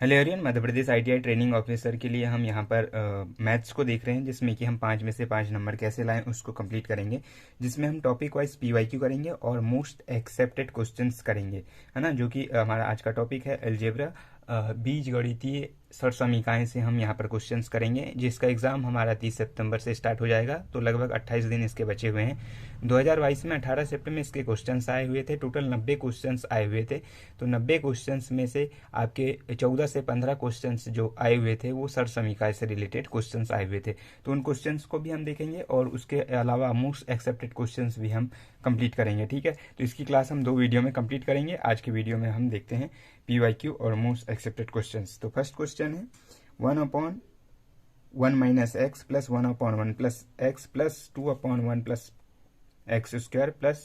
Hello everyone, Madhya Pradesh ITI training officer के लिए हम यहाँ पर मैथ्स को देख रहे हैं, जिसमें कि हम 5 में से 5 नंबर कैसे लाएं उसको कंप्लीट करेंगे। जिसमें हम टॉपिक वाइज पीवाईक्यू करेंगे और मोस्ट एक्सेप्टेड क्वेश्चंस करेंगे, है ना। जो कि हमारा आज का टॉपिक है अलजेब्रा, बीज गणितीय सरसमीकाएं से हम यहाँ पर क्वेश्चंस करेंगे, जिसका एग्जाम हमारा 30 सितंबर से स्टार्ट हो जाएगा। तो लगभग 28 दिन इसके बचे हुए हैं। 2022 में 18 सितंबर में इसके क्वेश्चंस आए हुए थे। टोटल 90 क्वेश्चंस आए हुए थे। तो 90 क्वेश्चंस में से आपके 14 से 15 क्वेश्चंस जो आए हुए थे वो सरसमीकाय से रिलेटेड क्वेश्चंस आए हुए थे। तो उन क्वेश्चंस को भी हम देखेंगे और उसके अलावा मोस्ट एक्सेप्टेड क्वेश्चंस भी हम कंप्लीट करेंगे, ठीक है। तो इसकी क्लास हम 2 वीडियो में कंप्लीट करेंगे। आज के वीडियो में हम देखते हैं पीवाईक्यू और मोस्ट एक्सेप्टेड क्वेश्चंस। तो फर्स्ट क्वेश्चन है 1/1 minus x plus 1/1 plus x plus 2/1 plus x square plus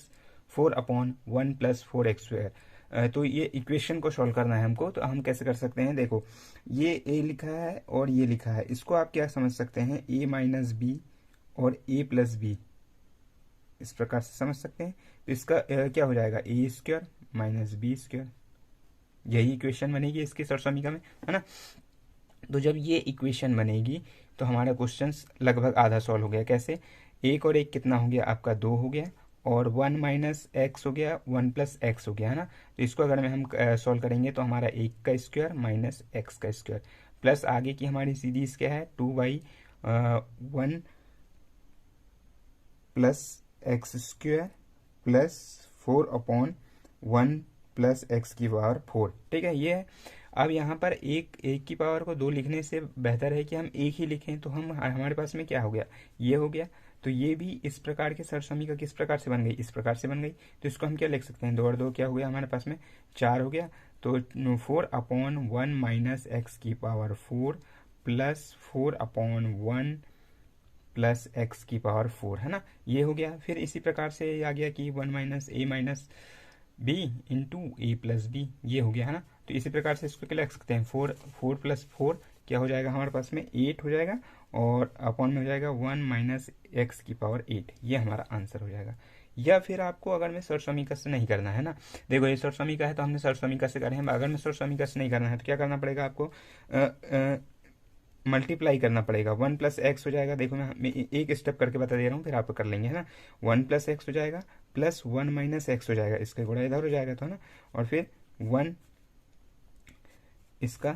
4/1 plus 4x square. तो ये इक्वेशन को सॉल्व करना है हमको। तो हम कैसे कर सकते हैं, देखो ये a लिखा है और ये लिखा है, इसको आप क्या समझ सकते हैं, a माइनस बी और a प्लस बी, इस प्रकार से समझ सकते हैं। तो इसका क्या हो जाएगा, a square minus B square, यही इक्वेशन बनेगी इसकी सरसमीका में, है ना। तो जब ये इक्वेशन बनेगी तो हमारा क्वेश्चन लगभग आधा सॉल्व हो गया। कैसे, एक और एक कितना हो गया आपका, 2 हो गया, और 1 माइनस एक्स हो गया, 1 प्लस एक्स हो गया, है ना। तो इसको अगर में हम सॉल्व करेंगे तो हमारा 1 का स्क्वायर माइनस एक्स का स्क्वायर प्लस आगे की हमारी सीरीज क्या है, 2/1 plus x square plus 4/1 plus x की पावर 4, ठीक है, ये है। अब यहाँ पर एक की पावर को 2 लिखने से बेहतर है कि हम एक ही लिखें। तो हम हमारे पास में क्या हो गया, ये हो गया। तो ये भी इस प्रकार के सरसमीका किस प्रकार से बन गई, इस प्रकार से बन गई। तो इसको हम क्या लिख सकते हैं, 2 और 2 क्या हो गया हमारे पास में, 4 हो गया। तो 4/1 माइनस एक्स की पावर 4 प्लस 4/1 प्लस एक्स की पावर 4, है ना, ये हो गया। फिर इसी प्रकार से आ गया कि 1 माइनस बी इंटू ए प्लस बी, ये हो गया, है ना। तो इसी प्रकार से इसको क्या लिख सकते हैं, 4 प्लस 4 क्या हो जाएगा हमारे पास में, 8 हो जाएगा, और अपॉन में हो जाएगा 1 माइनस एक्स की पावर 8, ये हमारा आंसर हो जाएगा। या फिर आपको अगर में सरसमीका से नहीं करना है ना, देखो ये सरसमीका है तो हमने सरसमीका से करें। अगर में सरसमीका से नहीं करना है तो क्या करना पड़ेगा आपको, मल्टीप्लाई करना पड़ेगा। 1 प्लस एक्स हो जाएगा, देखो मैं एक स्टेप करके बता दे रहा हूँ, फिर आप कर लेंगे, है ना। 1 प्लस एक्स हो जाएगा प्लस 1 माइनस एक्स हो जाएगा, इसका गुणा इधर हो जाएगा, तो है ना। और फिर 1 इसका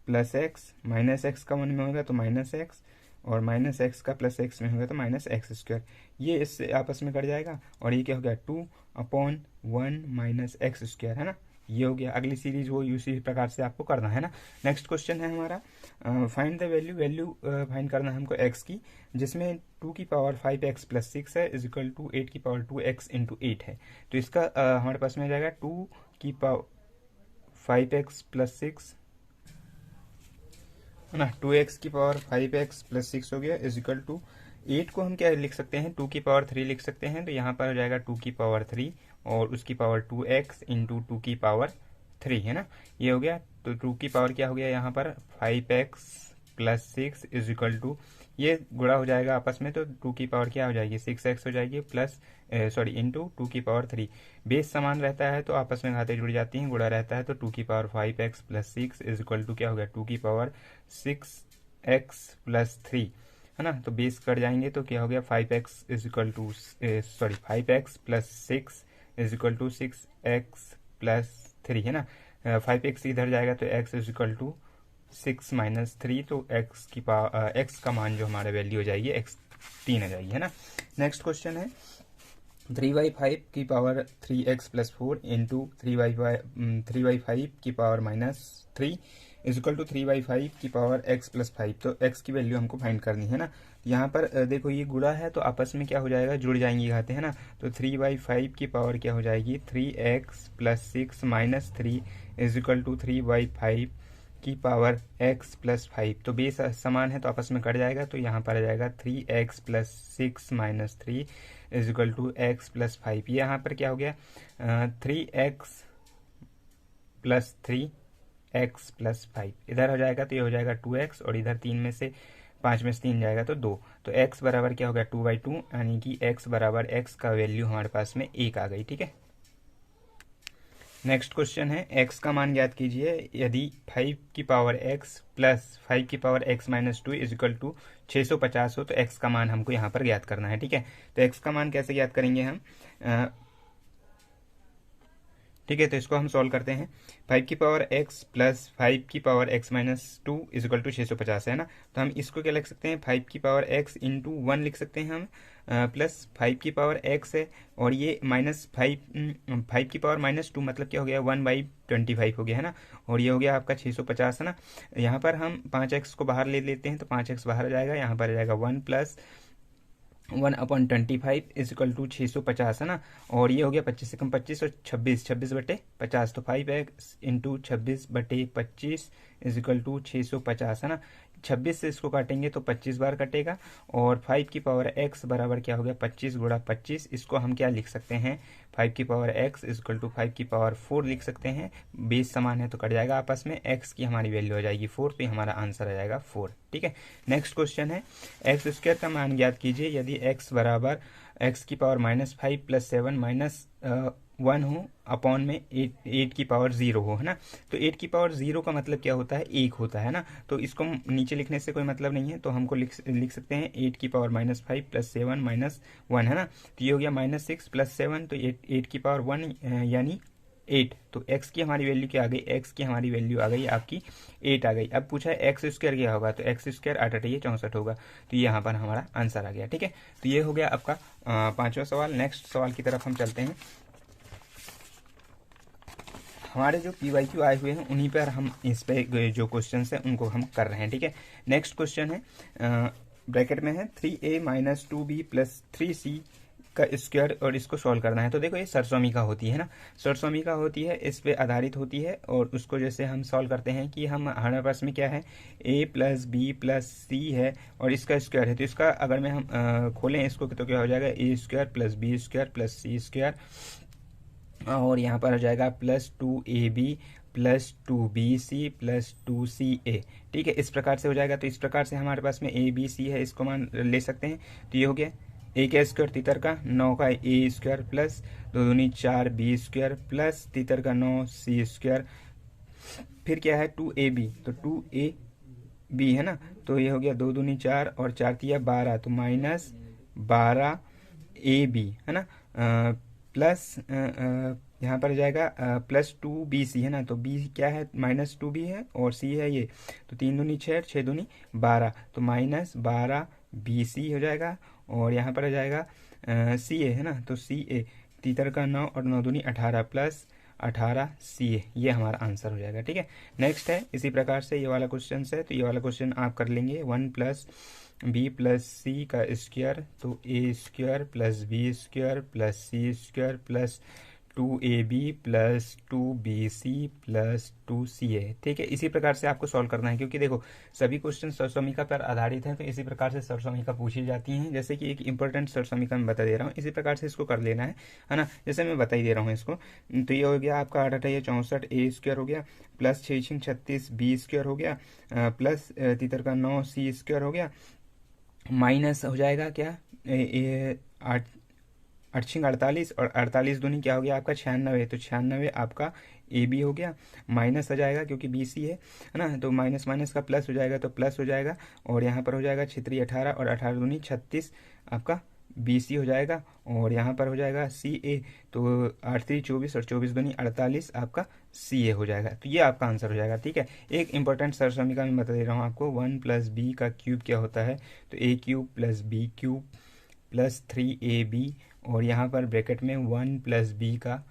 प्लस एक्स, माइनस एक्स का 1 में होगा तो माइनस एक्स, और माइनस एक्स का प्लस एक्स में होगा तो माइनस एक्स स्क्वायर, ये इससे आपस में कट जाएगा। और ये क्या हो गया, 2/1 माइनस एक्स स्क्वायर, है ना, ये हो गया। अगली सीरीज वो उसी प्रकार से आपको करना है ना। नेक्स्ट क्वेश्चन है हमारा फाइंड द वैल्यू फाइंड करना है हमको एक्स की, जिसमें 2 की पावर 5x प्लस 6 है इज इक्वल टू 8 की पावर 2x इंटू 8 है। तो इसका हमारे पास में आ जाएगा 2 की पावर 5x प्लस 6, है ना, 2x की पावर 5x प्लस 6 हो गया इज इक्वल टू 8 को हम क्या लिख सकते हैं, 2 की पावर 3 लिख सकते हैं। तो यहाँ पर हो जाएगा 2 की पावर 3 और उसकी पावर 2x इंटू 2 की पावर 3, है ना, ये हो गया। तो 2 की पावर क्या हो गया यहाँ पर 5x plus 6 is equal to, ये गुणा हो जाएगा आपस में, तो 2 की पावर क्या हो जाएगी 6x हो जाएगी प्लस इंटू 2 की पावर 3। बेस समान रहता है तो आपस में घातें जुड़ जाती हैं, गुणा रहता है तो 2 की power 5x plus 6 is equal to क्या हो गया 2 की पावर 6x प्लस 3, है ना। तो बेस कट जाएंगे तो क्या हो गया 5x is equal to 5x plus 6 is equal to 6x plus 3, है ना। 5x इधर जाएगा तो x is equal to 6 minus 3, तो x का मान जो हमारा वैल्यू हो जाएगी x 3 आ जाएगी, है ना। नेक्स्ट क्वेश्चन है 3/5 की पावर 3x प्लस 4 इंटू 3/5 की power minus 3 is equal to 3/5 की पावर x प्लस 5। तो x की वैल्यू हमको फाइंड करनी है ना। यहाँ पर देखो ये गुणा है तो आपस में क्या हो जाएगा, जुड़ जाएंगी घातें, है ना। तो 3/5 की पावर क्या हो जाएगी 3x plus 6 minus 3 is equal to 3/5 की पावर x प्लस 5। तो बेस समान है तो आपस में कट जाएगा, तो यहाँ पर आ जाएगा 3x plus 6 minus 3 is equal to x plus 5। ये यहाँ पर क्या हो गया 3x प्लस 3x प्लस 5, इधर हो जाएगा तो ये हो जाएगा 2x, और इधर 3 में से 5 में से 3 जाएगा तो 2। तो x बराबर क्या हो गया 2/2, यानी कि x बराबर x का वैल्यू हमारे पास में 1 आ गई, ठीक है। नेक्स्ट क्वेश्चन है x का मान ज्ञात कीजिए यदि 5 की पावर x प्लस 5 की power x minus 2 is equal to 650 हो, तो x का मान हमको यहाँ पर ज्ञात करना है। ठीक है, तो x का मान कैसे ज्ञात करेंगे हम, ठीक है, तो इसको हम सॉल्व करते हैं। 5 की पावर x प्लस 5 की power x minus 2 is equal to 650 है ना, तो हम इसको क्या लिख सकते हैं, 5 की पावर x इंटू 1 लिख सकते हैं हम, प्लस 5 की पावर x है और ये माइनस 5 की पावर माइनस 2 मतलब क्या हो गया 1/25 हो गया है ना, और ये हो गया आपका 650 है ना। यहाँ पर हम 5x को बाहर ले लेते हैं तो 5x बाहर आ जाएगा, यहाँ पर आ जाएगा 1 प्लस 1/25 इज इक्वल टू 650 है ना, और ये हो गया 25 से कम 25 और 26 तो 5x into 26/25 is equal to 650 है ना। 26 से इसको काटेंगे तो 25 बार कटेगा, और 5 की पावर x बराबर क्या हो गया 25 गुणा 25, इसको हम क्या लिख सकते हैं 5 की power x is equal to 5 की पावर 4 लिख सकते हैं। बेस समान है तो कट जाएगा आपस में, x की हमारी वैल्यू हो जाएगी 4, तो हमारा आंसर आ जाएगा 4। ठीक है, नेक्स्ट क्वेश्चन है एक्स स्क्वायर का मान ज्ञात कीजिए यदि x बराबर x की पावर -5 प्लस 7 माइनस 1 हो अपॉन में 8 की पावर 0 हो, है ना। तो 8 की पावर 0 का मतलब क्या होता है, 1 होता है ना, तो इसको नीचे लिखने से कोई मतलब नहीं है, तो हमको लिख सकते हैं 8 की पावर -5 प्लस 7 माइनस 1 है ना, तो ये हो गया -6 प्लस 7, तो 8 की पावर 1 यानी 8, तो x की हमारी वैल्यू क्या आ गई, x की हमारी वैल्यू आ गई आपकी 8 आ गई। अब पूछा है एक्स स्क्वायर क्या होगा, तो एक्स स्क्वायर 8 8 64 होगा, तो ये यहाँ पर हमारा आंसर आ गया। ठीक है, तो ये हो गया आपका 5वां सवाल। नेक्स्ट सवाल की तरफ हम चलते हैं। हमारे जो PYQ आए हुए हैं उन्हीं पर हम इस पे जो क्वेश्चन है उनको हम कर रहे हैं। ठीक है, नेक्स्ट क्वेश्चन है ब्रैकेट में है 3a minus 2b plus 3c का स्क्वायर, और इसको सॉल्व करना है। तो देखो ये सरसोमिका होती है ना, सरसोमिका होती है, इस पे आधारित होती है, और उसको जैसे हम सॉल्व करते हैं कि हम हमारे पास में क्या है a प्लस बी प्लस सी है और इसका स्क्वायर है, तो इसका अगर मैं हम खोलें इसको तो क्या हो जाएगा a square plus B square plus C square, और यहाँ पर हो जाएगा plus 2ab plus 2bc plus 2ca। ठीक है, इस प्रकार से हो जाएगा। तो इस प्रकार से हमारे पास में abc है, इसको मान ले सकते हैं, तो ये हो गया a का स्क्वायर तीतर का 9 का a स्क्वायर प्लस 2 दूनी 4 b स्क्वायर प्लस तीतर का 9 c स्क्वायर, फिर क्या है 2ab, तो 2ab है ना, तो ये हो गया 2 दूनी 4 और 4 तिया 12, तो माइनस 12ab है ना, प्लस यहाँ पर जाएगा प्लस 2bc है ना, तो b क्या है -2b है और c है ये, तो 3 दूनी 6 6 दूनी 12, तो -12bc हो जाएगा, और यहाँ पर आ जाएगा ca है ना, तो ca तीतर का 9 और 9 दूनी 18 प्लस 18ca, ये हमारा आंसर हो जाएगा। ठीक है, नेक्स्ट है इसी प्रकार से ये वाला क्वेश्चन है, तो ये वाला क्वेश्चन आप कर लेंगे 1 प्लस b प्लस सी का स्क्वायर, तो a square plus B square plus C square plus 2ab plus 2bc plus 2ca। ठीक है, इसी प्रकार से आपको सॉल्व करना है, क्योंकि देखो सभी क्वेश्चन सरसोमिका पर आधारित हैं, तो इसी प्रकार से सरसोमिका पूछी जाती हैं। जैसे कि एक इंपॉर्टेंट सरसोमिका मैं बता दे रहा हूँ, इसी प्रकार से इसको कर लेना है ना, जैसे मैं बता ही दे रहा हूँ इसको। तो ये हो गया आपका 8 8 64 a स्क्वायर हो गया प्लस 6 36 b स्क्वायर हो गया प्लस तीतर का 9 c स्क्वायर हो गया, माइनस हो जाएगा क्या 8 48 और 48 दूनी क्या हो गया आपका 96, तो 96 आपका ए बी हो गया, माइनस आ जाएगा क्योंकि बी सी है ना, तो माइनस माइनस का प्लस हो जाएगा, तो प्लस हो जाएगा, और यहाँ पर हो जाएगा 6 18 और 18 दूनी 36 आपका बी सी हो जाएगा, और यहाँ पर हो जाएगा सी ए, तो 8 3 24 और 24 दूनी 48 आपका सी ए हो जाएगा, तो ये आपका आंसर हो जाएगा। ठीक है, एक इंपॉर्टेंट सरसोमिका मैं बता दे रहा हूँ आपको, 1 प्लस बी का क्यूब क्या होता है, तो a cube plus b cube plus 3ab, और यहाँ पर ब्रैकेट में 1 प्लस बी का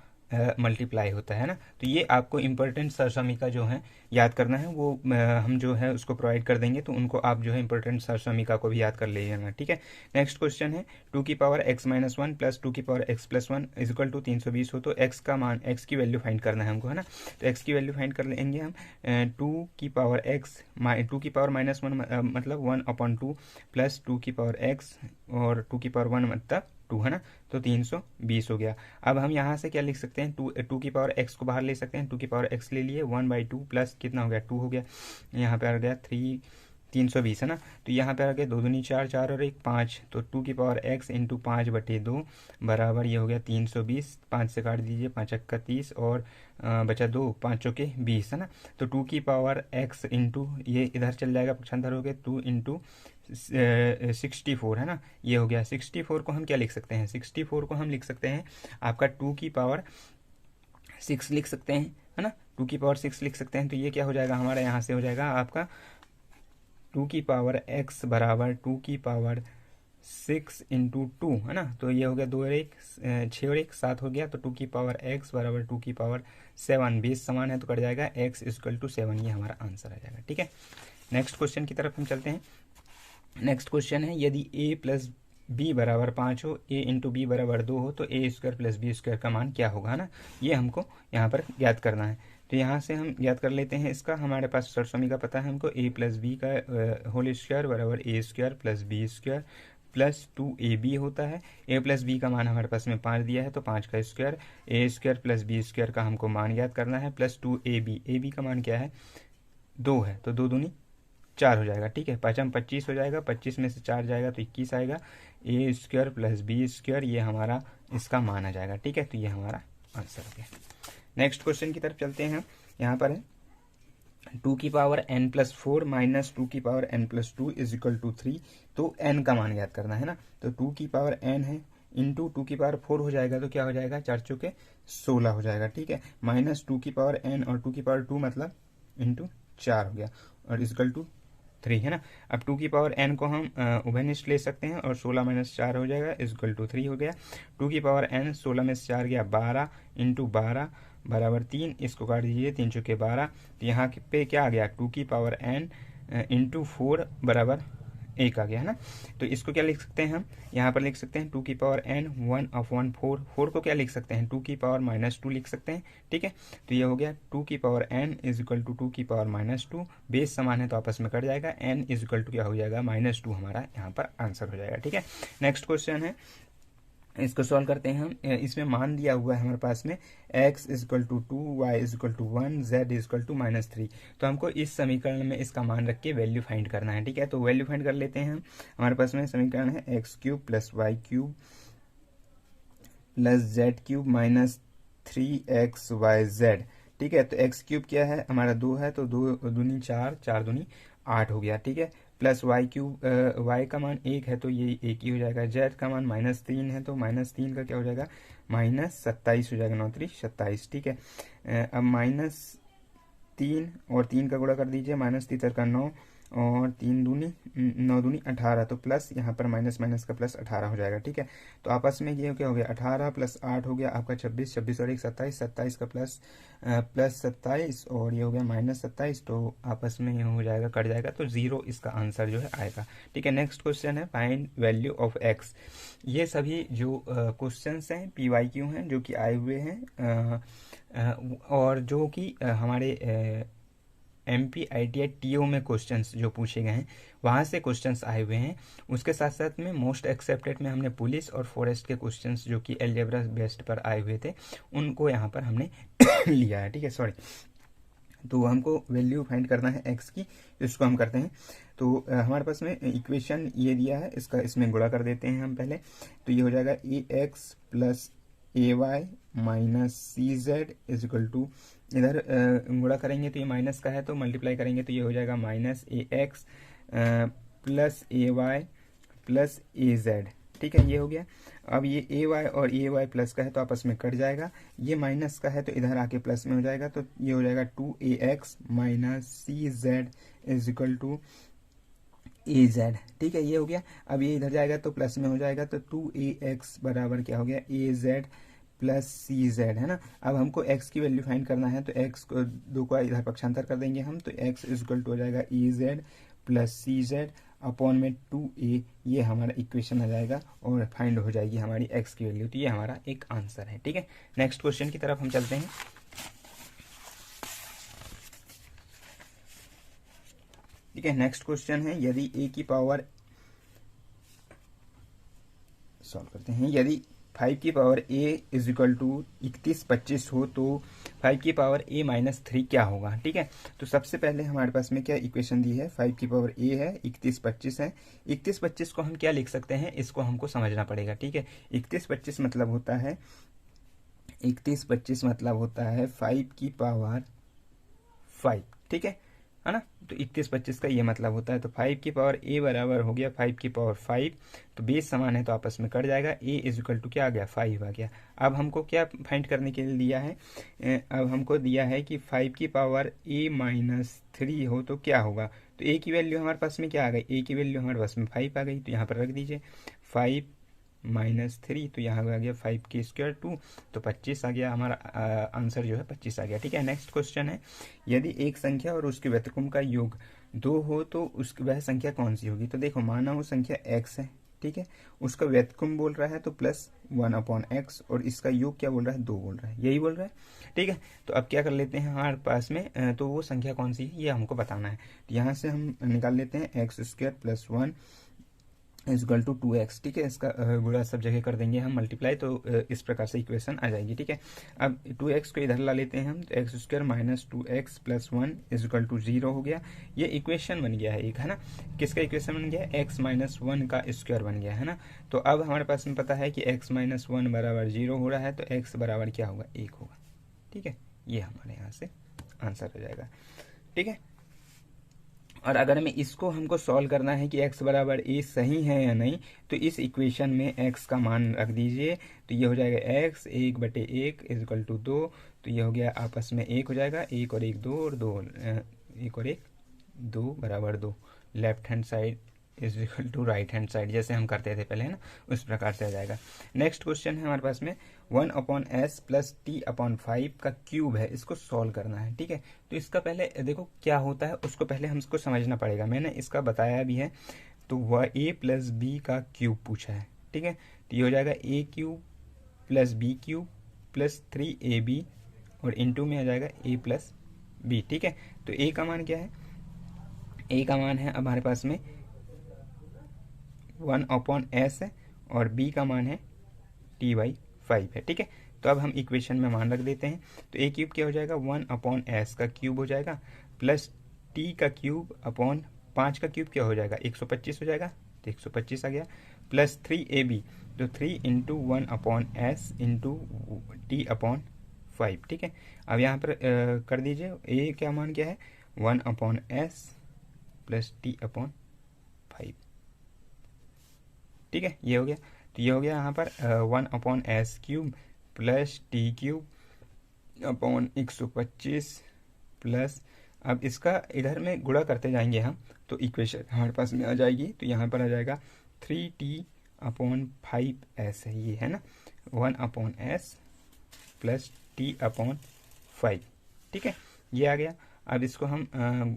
मल्टीप्लाई होता है ना, तो ये आपको इंपॉर्टेंट सरसोमिका जो है याद करना है, वो हम जो है उसको प्रोवाइड कर देंगे, तो उनको आप जो है इंपॉर्टेंट सरसोमिका को भी याद कर लीजिएगा। ठीक है, नेक्स्ट क्वेश्चन है 2 की पावर x माइनस 1 प्लस 2 की power x plus 1 is equal to 320 हो, तो x का मान x की वैल्यू फाइंड करना है हमको, है ना, तो x की वैल्यू फाइंड कर लेंगे हम 2 की पावर x 2 की पावर -1 मतलब 1/2 प्लस 2 की पावर x और 2 की पावर 1 मतलब 2 है ना, तो 320 हो गया। अब हम यहाँ से क्या लिख सकते हैं, 2 की पावर x को बाहर ले सकते हैं, 2 की पावर x ले लिए 1/2 प्लस कितना हो गया 2 हो गया, यहाँ पे आ गया 3 320 है ना। तो यहाँ पे आगे 2 दूनी 4, 4 और 1 5, तो टू की पावर x इंटू 5/2 बराबर ये हो गया 320। 5 से काट दीजिए, 5 अक्का 30 और बचा 2, 5 चौके 20 है ना। तो 2 की पावर x इंटू ये इधर चल जाएगा, पक्षांतर हो गया 2 इंटू 64 है ना। ये हो गया 64 को हम क्या लिख सकते हैं, 64 को हम लिख सकते हैं आपका 2 की पावर 6 लिख सकते हैं, है ना। 2 की पावर 6 लिख सकते हैं। तो ये क्या हो जाएगा हमारा, यहाँ से हो जाएगा आपका 2 की पावर x बराबर 2 की पावर 6 इंटू 2 है ना। तो ये हो गया 2 और 1 6 और 1 7 हो गया। तो 2 की पावर x बराबर 2 की पावर 7, बेस समान है तो कट जाएगा, x इक्वल टू 7, ये हमारा आंसर आ जाएगा। ठीक है, नेक्स्ट क्वेश्चन की तरफ हम चलते हैं। नेक्स्ट क्वेश्चन है, यदि a प्लस बी बराबर 5 हो, a इंटू बी बराबर 2 हो, तो ए स्क्वायर प्लस बी स्क्वायर का मान क्या होगा, है ना। ये हमको यहाँ पर ज्ञात करना है। तो यहाँ से हम ज्ञात कर लेते हैं इसका। हमारे पास सरस्वती का पता है हमको, a प्लस बी का होल स्क्वायर बराबर a square plus B square plus 2ab होता है। a प्लस बी का मान हमारे पास में 5 दिया है, तो 5 का स्क्वायर, ए स्क्वायर प्लस बी स्क्वायर का हमको मान ज्ञात करना है, प्लस 2ab, ab का मान क्या है 2 है, तो 2 दूनी 4 हो जाएगा। ठीक है, 5 25 हो जाएगा, 25 में से 4 जाएगा तो 21 आएगा। ए स्क्वायर प्लस बी स्क्वायर, ये हमारा इसका मान आ जाएगा। ठीक है, तो ये हमारा आंसर हो गया। नेक्स्ट क्वेश्चन की तरफ चलते हैं। यहाँ पर है 2 की पावर n प्लस 4 माइनस 2 की power n plus 2 is equal to 3। तो n का मान ज्ञात करना है ना। तो 2 की पावर n है इंटू 2 की पावर 4 हो जाएगा, तो क्या हो जाएगा 4 चौके 16 हो जाएगा। ठीक है, माइनस 2 की पावर n और 2 की पावर 2 मतलब इंटू 4 हो गया और इक्वल टू 3 है ना। अब 2 की पावर n को हम उभयनिष्ठ ले सकते हैं और 16 माइनस 4 हो जाएगा इक्वल टू 3 हो गया। 2 की पावर n 16 में से 4 गया 12 इंटू 12 बराबर 3, इसको काट दीजिए 3 चौके 12। तो यहाँ पे क्या आ गया 2 की पावर n इंटू 4 बराबर 1 आ गया, है ना। तो इसको क्या लिख सकते हैं हम, यहाँ पर लिख सकते हैं 2 की पावर n 1/4। 4 को क्या लिख सकते हैं 2 की पावर -2 लिख सकते हैं। ठीक है, तो ये हो गया 2 की power n is equal to 2 की पावर -2, बेस समान है तो आपस में कट जाएगा, n इज इक्वल टू क्या हो जाएगा -2, हमारा यहाँ पर आंसर हो जाएगा। ठीक है, नेक्स्ट क्वेश्चन है, इसको सॉल्व करते हैं हम। इसमें मान दिया हुआ है हमारे पास में x equal to 2, y equal to 1, z equal to -3। तो हमको इस समीकरण में इसका मान रख के वैल्यू फाइंड करना है। ठीक है, तो वैल्यू फाइंड कर लेते हैं हम। हमारे पास में समीकरण है x cube plus y cube plus z cube minus 3xyz। ठीक है, तो x क्यूब क्या है हमारा 2 है, तो 2 दूनी 4, 4 दूनी 8 हो गया। ठीक है, प्लस वाई क्यूब, y का मान 1 है तो ये 1 ही हो जाएगा। z का मान -3 है तो -3 का क्या हो जाएगा -27 हो जाएगा, 9 3 27। ठीक है, अब -3 और 3 का गुणा कर दीजिए, -3 का 9 और 3 दूनी 9 दूनी 18, तो प्लस यहाँ पर माइनस माइनस का प्लस 18 हो जाएगा। ठीक है, तो आपस में ये क्या हो गया 18 प्लस 8 हो गया आपका 26, 26 और 1 27, 27 का प्लस 27 और ये हो गया -27, तो आपस में ये हो जाएगा कट जाएगा, तो 0 इसका आंसर जो है आएगा। ठीक है, नेक्स्ट क्वेश्चन है फाइंड वैल्यू ऑफ x। ये सभी जो क्वेश्चंस हैं PYQ हैं जो कि आए हुए हैं और जो कि हमारे MP ITI TO में क्वेश्चंस जो पूछे गए हैं वहाँ से क्वेश्चंस आए हुए हैं। उसके साथ साथ में मोस्ट एक्सेप्टेड में हमने पुलिस और फॉरेस्ट के क्वेश्चंस जो कि अलजेब्रा बेस्ड पर आए हुए थे उनको यहाँ पर हमने लिया है। ठीक है, सॉरी, तो हमको वैल्यू फाइंड करना है x की, इसको हम करते हैं। तो हमारे पास में इक्वेशन ये दिया है, इसका इसमें गुणा कर देते हैं हम पहले। तो ये हो जाएगा ax plus ay minus CZ is equal to, इधर गुणा करेंगे तो ये माइनस का है तो मल्टीप्लाई करेंगे तो ये हो जाएगा -ax plus ay plus az। ठीक है, ये हो गया। अब ये ay और ay प्लस का है तो आपस में कट जाएगा, ये माइनस का है तो इधर आके प्लस में हो जाएगा, तो ये हो जाएगा 2ax minus CZ is equal to az। ठीक है, ये हो गया। अब ये इधर जाएगा तो प्लस में हो जाएगा, तो 2ax बराबर क्या हो गया az प्लस CZ, है ना। अब हमको x की वैल्यू फाइंड करना है तो x को 2 को इधर पक्षांतर कर देंगे हम, तो x इक्वल टू हो जाएगा az प्लस CZ अपॉन में 2a, ये हमारा इक्वेशन आ जाएगा और फाइंड हो जाएगी हमारी x की वैल्यू। तो ये हमारा एक आंसर है। ठीक है, नेक्स्ट क्वेश्चन की तरफ हम चलते हैं। ठीक है, नेक्स्ट क्वेश्चन है, यदि a की पावर सॉल्व करते हैं, यदि 5 की power a is equal to 31 25 हो तो 5 की पावर a माइनस 3 क्या होगा। ठीक है, तो सबसे पहले हमारे पास में क्या इक्वेशन दी है, 5 की पावर a है, 31 25 है। 31 25 को हम क्या लिख सकते हैं, इसको हमको समझना पड़ेगा। ठीक है, 31 25 मतलब होता है 31 25 मतलब होता है 5 की पावर 5। ठीक है ना। तो 31 25 का ये मतलब होता है। तो 5 की पावर a बराबर हो गया 5 की पावर 5। तो बेस समान है तो आपस में कट जाएगा। a इज इक्वल टू क्या आ गया, 5 आ गया। अब हमको क्या फाइंड करने के लिए दिया है, अब हमको दिया है कि 5 की पावर a माइनस 3 हो तो क्या होगा। तो a की वैल्यू हमारे पास में क्या आ गई, a की वैल्यू हमारे पास में 5 आ गई। तो यहाँ पर रख दीजिए 5 माइनस 3, तो यहाँ आ गया 5 की स्क्वायर 2, तो 25 आ गया। हमारा आंसर जो है 25 आ गया। ठीक है, नेक्स्ट क्वेश्चन है, यदि एक संख्या और उसके व्यतकुम का योग 2 हो तो उसकी वह संख्या कौन सी होगी। तो देखो, माना वो संख्या x है, ठीक है, उसका व्यतकुम बोल रहा है तो +1/x, और इसका योग क्या बोल रहा है, 2 बोल रहा है, यही बोल रहा है। ठीक है, तो अब क्या कर लेते हैं हमारे पास में, तो वो संख्या कौन सी है ये हमको बताना है। तो यहाँ से हम निकाल लेते हैं x² + 1 इजकल टू 2x। ठीक है, इसका गुणा सब जगह कर देंगे हम मल्टीप्लाई, तो इस प्रकार से इक्वेशन आ जाएगी। ठीक है, अब 2x को इधर ला लेते हैं हम, तो x² minus 2x + 1 is equal to 0 हो गया। ये इक्वेशन बन गया है एक, है ना। किसका इक्वेशन बन गया, x माइनस 1 का स्क्वायर बन गया है ना। तो अब हमारे पास में पता है कि x माइनस 1 बराबर 0 हो रहा है, तो x बराबर क्या होगा, 1 होगा। ठीक है, ये हमारे यहाँ से आंसर हो जाएगा। ठीक है, और अगर हमें इसको हमको सॉल्व करना है कि x बराबर a सही है या नहीं, तो इस इक्वेशन में x का मान रख दीजिए। तो ये हो जाएगा x 1/1 इजकल टू 2, तो ये हो गया आपस में 1 हो जाएगा, 1 और 1 2 और 2, 1 और 1 2 बराबर 2। Left hand side is equal to right hand side, जैसे हम करते थे पहले, है ना, उस प्रकार से आ जाएगा। नेक्स्ट क्वेश्चन है हमारे पास में 1/s + t/5 का क्यूब है, इसको सॉल्व करना है। ठीक है, तो इसका पहले देखो क्या होता है, उसको पहले हमको समझना पड़ेगा। मैंने इसका बताया भी है। तो वह a + b का क्यूब पूछा है। ठीक है, तो ये हो जाएगा a³ + b³ + 3ab, और इंटू में आ जाएगा a + b। ठीक है, तो a का मान क्या है, a का मान है अब हमारे पास में 1/s है, और b का मान है t/5 है। ठीक है, तो अब हम इक्वेशन में मान रख देते हैं। तो a³ क्या हो जाएगा, 1/s का क्यूब हो जाएगा, प्लस t का क्यूब अपॉन 5 का क्यूब क्या हो जाएगा, 125 हो जाएगा, तो 125 आ गया, प्लस 3ab, तो 3 इंटू 1/s इंटू t/5। ठीक है, अब यहाँ पर कर दीजिए, a क्या मान क्या है, 1/s + t/5। ठीक है, ये हो गया। तो ये हो गया यहाँ पर 1/s³ + t³ अपॉन 125 प्लस, अब इसका इधर में गुणा करते जाएंगे हम, तो इक्वेशन हमारे पास में आ जाएगी। तो यहाँ पर आ जाएगा 3t/5s है ये, है ना, 1/s + t/5। ठीक है, ये आ गया। अब इसको हम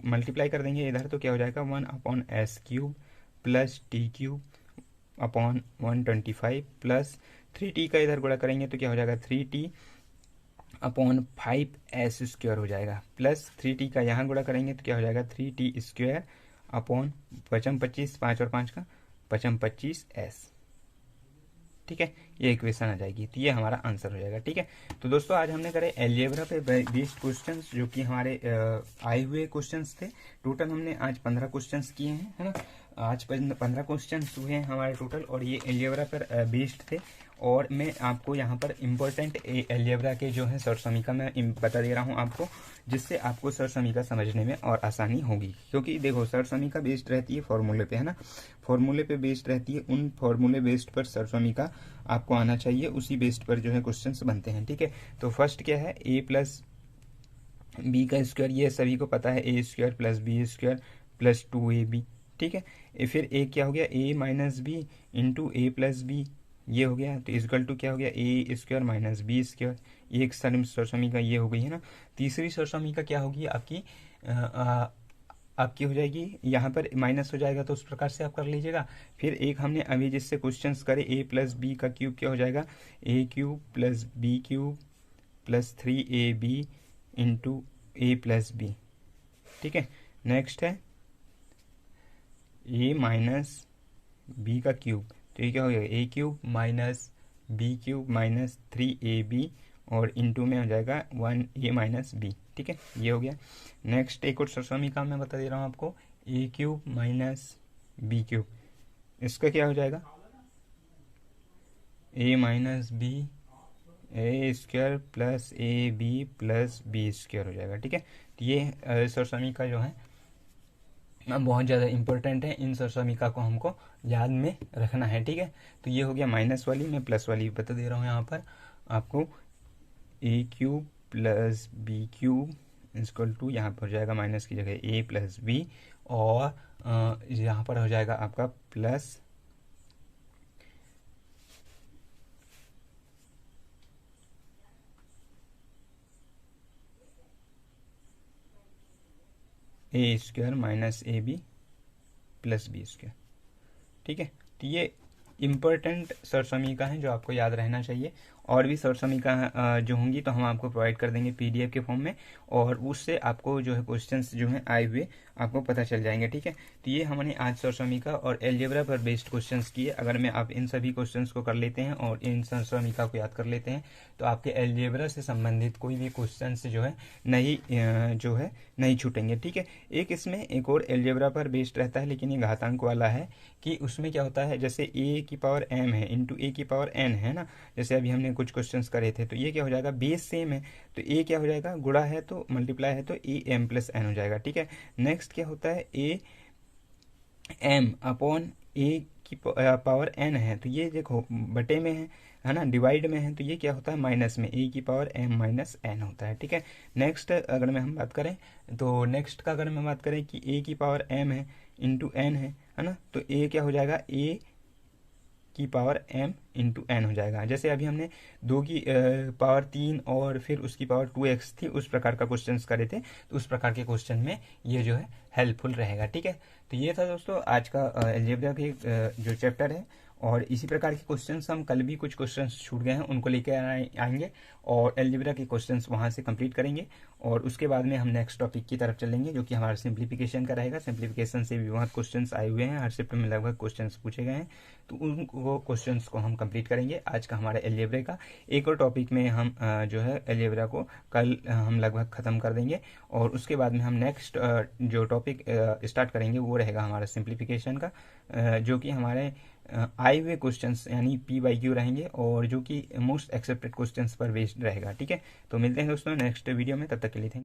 मल्टीप्लाई कर देंगे इधर, तो क्या हो जाएगा, 1/s³ + t³ upon 125 plus 3t का इधर गुणा करेंगे तो क्या हो जाएगा, 3t/5s² हो जाएगा, प्लस 3t का यहाँ गुणा करेंगे तो क्या हो जाएगा, 3t² अपॉन 55 5 और 5 का 55s। ठीक है, ये इक्वेशन आ जाएगी। तो ये हमारा आंसर हो जाएगा। ठीक है, तो दोस्तों आज हमने करे अलजेब्रा पे बेस्ड क्वेश्चंस, जो कि हमारे आए हुए क्वेश्चंस थे। टोटल हमने आज 15 क्वेश्चंस किए हैं, है ना। आज 15 क्वेश्चंस हुए हैं हमारे टोटल, और ये अलजेब्रा पर बेस्ड थे। और मैं आपको यहाँ पर इम्पोर्टेंट अलजेब्रा के जो है सर समीका मैं बता दे रहा हूँ आपको, जिससे आपको सर समीका समझने में और आसानी होगी। क्योंकि देखो, सर समीका बेस्ड रहती है फॉर्मूले पे, है ना, फॉर्मूले पे बेस्ड रहती है। उन फॉर्मूले बेस्ड पर सर समीका आपको आना चाहिए, उसी बेस्ड पर जो है क्वेश्चंस बनते हैं। ठीक है, तो फर्स्ट क्या है, a + b का स्क्वायर, ये सभी को पता है, a² + b² + 2ab। ठीक है, फिर a क्या हो गया, a - b into a + b, ये हो गया। तो इजकल टू क्या हो गया, a² - b², ये एक सरसमीका ये हो गई, है ना। तीसरी सरसमीका क्या होगी आपकी, आपकी हो जाएगी, यहाँ पर माइनस हो जाएगा, तो उस प्रकार से आप कर लीजिएगा। फिर एक हमने अभी जिससे क्वेश्चंस करे, a + b का क्यूब क्या हो जाएगा, a³ + b³ + 3ab into a + b। ठीक है, नेक्स्ट है a - b का क्यूब, तो ये क्या हो गया, a³ - b³ - 3ab और इनटू में हो जाएगा 1a माइनस बी। ठीक है, ये हो गया। नेक्स्ट एक और समीकरण मैं बता दे रहा हूँ आपको, a cube minus b cube, इसका क्या हो जाएगा, a minus b a square plus a b plus B square हो जाएगा। ठीक है, तो ये समीकरण जो है बहुत ज़्यादा इंपॉर्टेंट है, इन समीकरण को हमको याद में रखना है। ठीक है, तो ये हो गया माइनस वाली, मैं प्लस वाली बता दे रहा हूँ यहाँ पर आपको, a cube plus b cube equal to, यहाँ पर हो जाएगा माइनस की जगह ए प्लस बी, और यहाँ पर हो जाएगा आपका plus a square minus a b plus B square. ठीक है, तो ये इम्पोर्टेंट समीकरण है जो आपको याद रहना चाहिए। और भी समीकरण जो होंगी तो हम आपको प्रोवाइड कर देंगे पीडीएफ के फॉर्म में, और उससे आपको जो है क्वेश्चंस जो हैं आए हुए आपको पता चल जाएंगे। ठीक है, तो ये हमने आज समीकरण और एलजेब्रा पर बेस्ड क्वेश्चंस किए। अगर मैं आप इन सभी क्वेश्चंस को कर लेते हैं और इन समीकरण को याद कर लेते हैं तो आपके एलजेब्रा से संबंधित कोई भी क्वेश्चंस जो है नहीं छूटेंगे। ठीक है, एक इसमें एक और एलजेब्रा पर बेस्ड रहता है, लेकिन ये घातांक वाला है कि उसमें क्या होता है, जैसे ए की पावर एम है इंटू ए की पावर एन है ना, जैसे अभी हमने कुछ क्वेश्चंस करे थे, तो ये क्या हो जाएगा, बेस सेम है तो ए क्या हो जाएगा, गुणा है तो मल्टीप्लाई है तो ए एम प्लस एन हो जाएगा। ठीक है, नेक्स्ट क्या होता है, ए एम अपॉन ए की पावर एन है, तो ये देखो बटे में है ना, डिवाइड में है, तो ये क्या होता है, माइनस में ए की पावर एम माइनस एन होता है। ठीक है, नेक्स्ट अगर मैं हम बात करें तो नेक्स्ट का अगर मैं बात करें कि ए की पावर एम है इंटू एन है ना, तो ए क्या हो जाएगा, ए की पावर m इंटू एन हो जाएगा। जैसे अभी हमने 2 की पावर 3 और फिर उसकी पावर 2x थी, उस प्रकार का क्वेश्चन करे थे, तो उस प्रकार के क्वेश्चन में ये जो है हेल्पफुल रहेगा। ठीक है, तो ये था दोस्तों आज का अलजेब्रा के जो चैप्टर है, और इसी प्रकार के क्वेश्चंस हम कल भी कुछ क्वेश्चंस छूट गए हैं उनको लेकर आएंगे और अलजेब्रा के क्वेश्चंस वहां से कंप्लीट करेंगे, और उसके बाद में हम नेक्स्ट टॉपिक की तरफ चलेंगे जो कि हमारा सिंप्लीफिकेशन का रहेगा। सिंप्लीफिकेशन से भी बहुत क्वेश्चंस आए हुए हैं, हर शिफ्ट में लगभग क्वेश्चंस पूछे गए हैं, तो उन क्वेश्चंस को हम कंप्लीट करेंगे। आज का हमारा अलजेब्रा का एक और टॉपिक में हम जो है अलजेब्रा को कल हम लगभग ख़त्म कर देंगे, और उसके बाद में हम नेक्स्ट जो टॉपिक स्टार्ट करेंगे वो रहेगा हमारा सिंप्लीफिकेशन का, जो कि हमारे आए हुए क्वेश्चंस यानी P/Q रहेंगे, और जो कि मोस्ट एक्सेप्टेड क्वेश्चंस पर बेस्ड रहेगा। ठीक है, तो मिलते हैं दोस्तों नेक्स्ट वीडियो में, तब तक के लिए थैंक